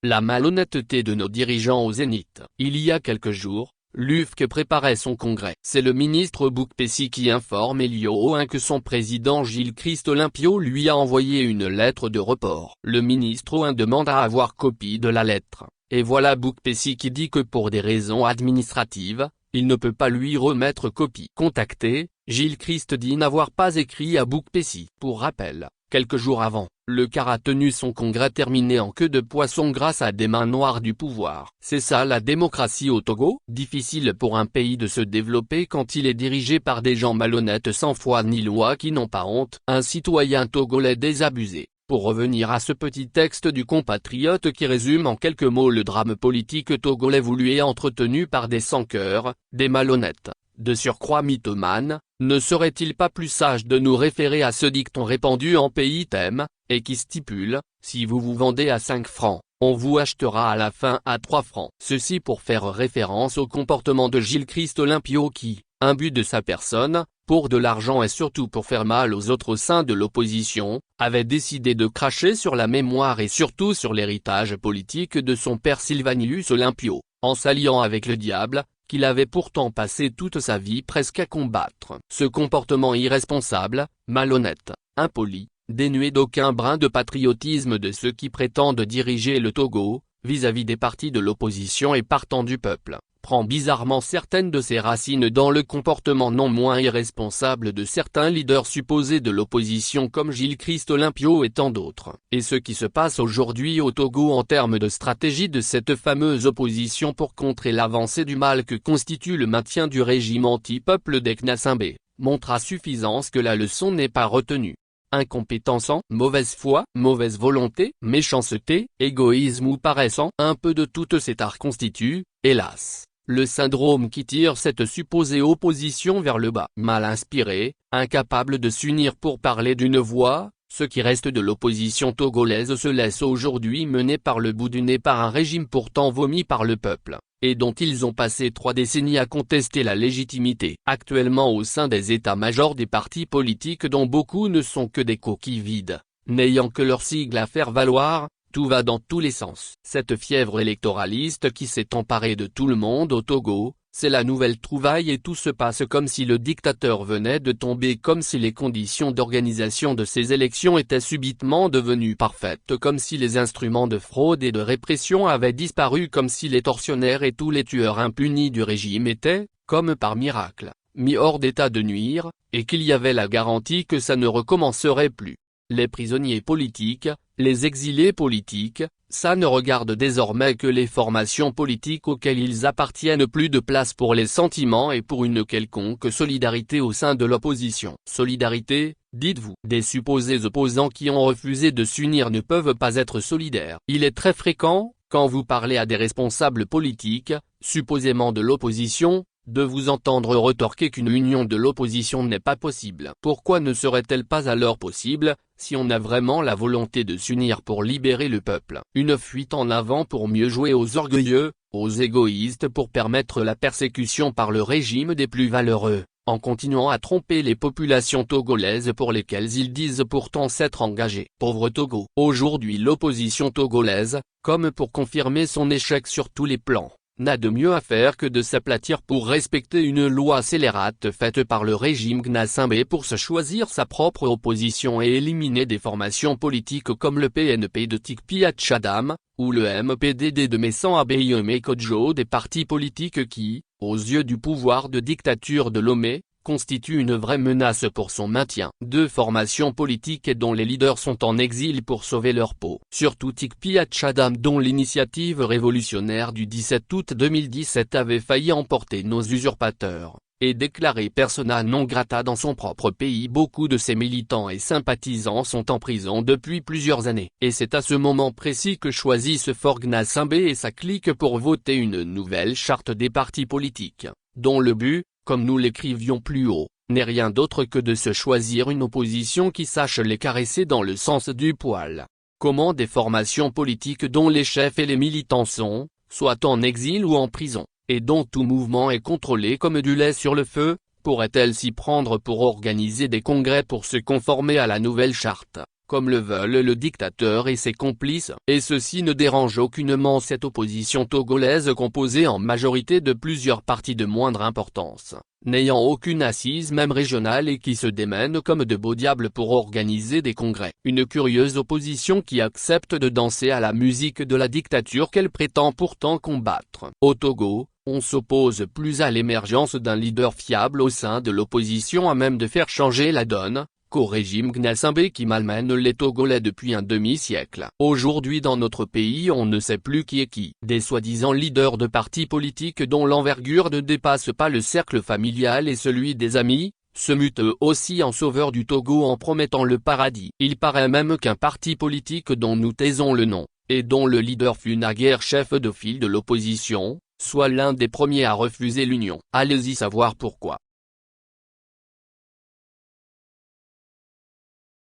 La malhonnêteté de nos dirigeants au zénith. Il y a quelques jours, l'UFC préparait son congrès. C'est le ministre Boukhpessi qui informe Elio 1 que son président Gilles-Christ Olympio lui a envoyé une lettre de report. Le ministre 1 demande à avoir copie de la lettre, et voilà Boukhpessi qui dit que pour des raisons administratives, il ne peut pas lui remettre copie. Contacté, Gilles-Christ dit n'avoir pas écrit à Boukhpessi. Pour rappel, quelques jours avant, le CAR a tenu son congrès terminé en queue de poisson grâce à des mains noires du pouvoir. C'est ça la démocratie au Togo? Difficile pour un pays de se développer quand il est dirigé par des gens malhonnêtes sans foi ni loi qui n'ont pas honte. Un citoyen togolais désabusé. Pour revenir à ce petit texte du compatriote qui résume en quelques mots le drame politique togolais voulu et entretenu par des sans-cœur, des malhonnêtes, de surcroît mythomanes, ne serait-il pas plus sage de nous référer à ce dicton répandu en pays thème, et qui stipule, si vous vous vendez à 5 francs, on vous achètera à la fin à 3 francs. Ceci pour faire référence au comportement de Gilles-Christ Olympio qui, imbu de sa personne, pour de l'argent et surtout pour faire mal aux autres au sein de l'opposition, avait décidé de cracher sur la mémoire et surtout sur l'héritage politique de son père Sylvanus Olympio, en s'alliant avec le diable, qu'il avait pourtant passé toute sa vie presque à combattre. Ce comportement irresponsable, malhonnête, impoli, dénué d'aucun brin de patriotisme de ceux qui prétendent diriger le Togo, vis-à-vis des partis de l'opposition et partant du peuple, prend bizarrement certaines de ses racines dans le comportement non moins irresponsable de certains leaders supposés de l'opposition comme Gilles-Christ Olympio et tant d'autres. Et ce qui se passe aujourd'hui au Togo en termes de stratégie de cette fameuse opposition pour contrer l'avancée du mal que constitue le maintien du régime anti-peuple des Gnassingbé, montre à suffisance que la leçon n'est pas retenue. Incompétence, mauvaise foi, mauvaise volonté, méchanceté, égoïsme ou paresse, un peu de tout cet art constitue, hélas, le syndrome qui tire cette supposée opposition vers le bas. Mal inspiré, incapable de s'unir pour parler d'une voix, ce qui reste de l'opposition togolaise se laisse aujourd'hui mener par le bout du nez par un régime pourtant vomi par le peuple, et dont ils ont passé 3 décennies à contester la légitimité. Actuellement au sein des états-majors des partis politiques dont beaucoup ne sont que des coquilles vides, n'ayant que leur sigle à faire valoir, tout va dans tous les sens. Cette fièvre électoraliste qui s'est emparée de tout le monde au Togo, c'est la nouvelle trouvaille et tout se passe comme si le dictateur venait de tomber, comme si les conditions d'organisation de ces élections étaient subitement devenues parfaites, comme si les instruments de fraude et de répression avaient disparu, comme si les tortionnaires et tous les tueurs impunis du régime étaient, comme par miracle, mis hors d'état de nuire, et qu'il y avait la garantie que ça ne recommencerait plus. Les prisonniers politiques, les exilés politiques, ça ne regarde désormais que les formations politiques auxquelles ils appartiennent, plus de place pour les sentiments et pour une quelconque solidarité au sein de l'opposition. Solidarité, dites-vous. Des supposés opposants qui ont refusé de s'unir ne peuvent pas être solidaires. Il est très fréquent, quand vous parlez à des responsables politiques, supposément de l'opposition, de vous entendre retorquer qu'une union de l'opposition n'est pas possible. Pourquoi ne serait-elle pas alors possible, si on a vraiment la volonté de s'unir pour libérer le peuple? Une fuite en avant pour mieux jouer aux orgueilleux, aux égoïstes, pour permettre la persécution par le régime des plus valeureux, en continuant à tromper les populations togolaises pour lesquelles ils disent pourtant s'être engagés. Pauvre Togo. Aujourd'hui l'opposition togolaise, comme pour confirmer son échec sur tous les plans, n'a de mieux à faire que de s'aplatir pour respecter une loi scélérate faite par le régime Gnassingbé pour se choisir sa propre opposition et éliminer des formations politiques comme le PNP de Tikpi Hatchadam, ou le MPDD de Messan Abeyome Kodjo, des partis politiques qui, aux yeux du pouvoir de dictature de Lomé, constituent une vraie menace pour son maintien. 2 formations politiques dont les leaders sont en exil pour sauver leur peau. Surtout Tikpi Hatchadam, dont l'initiative révolutionnaire du 17 août 2017 avait failli emporter nos usurpateurs, et déclaré persona non grata dans son propre pays. Beaucoup de ses militants et sympathisants sont en prison depuis plusieurs années. Et c'est à ce moment précis que choisit ce fort Gnassingbé et sa clique pour voter une nouvelle charte des partis politiques, dont le but, comme nous l'écrivions plus haut, n'est rien d'autre que de se choisir une opposition qui sache les caresser dans le sens du poil. Comment des formations politiques dont les chefs et les militants sont, soit en exil ou en prison, et dont tout mouvement est contrôlé comme du lait sur le feu, pourrait-elle s'y prendre pour organiser des congrès pour se conformer à la nouvelle charte? comme le veulent le dictateur et ses complices. Et ceci ne dérange aucunement cette opposition togolaise composée en majorité de plusieurs partis de moindre importance, n'ayant aucune assise même régionale et qui se démènent comme de beaux diables pour organiser des congrès. Une curieuse opposition qui accepte de danser à la musique de la dictature qu'elle prétend pourtant combattre. Au Togo, on s'oppose plus à l'émergence d'un leader fiable au sein de l'opposition à même de faire changer la donne, qu'au régime Gnassingbé qui malmène les Togolais depuis un demi-siècle. Aujourd'hui dans notre pays on ne sait plus qui est qui. Des soi-disant leaders de partis politiques dont l'envergure ne dépasse pas le cercle familial et celui des amis, se mutent eux aussi en sauveurs du Togo en promettant le paradis. Il paraît même qu'un parti politique dont nous taisons le nom, et dont le leader fut naguère chef de file de l'opposition, soit l'un des premiers à refuser l'union. Allez-y savoir pourquoi.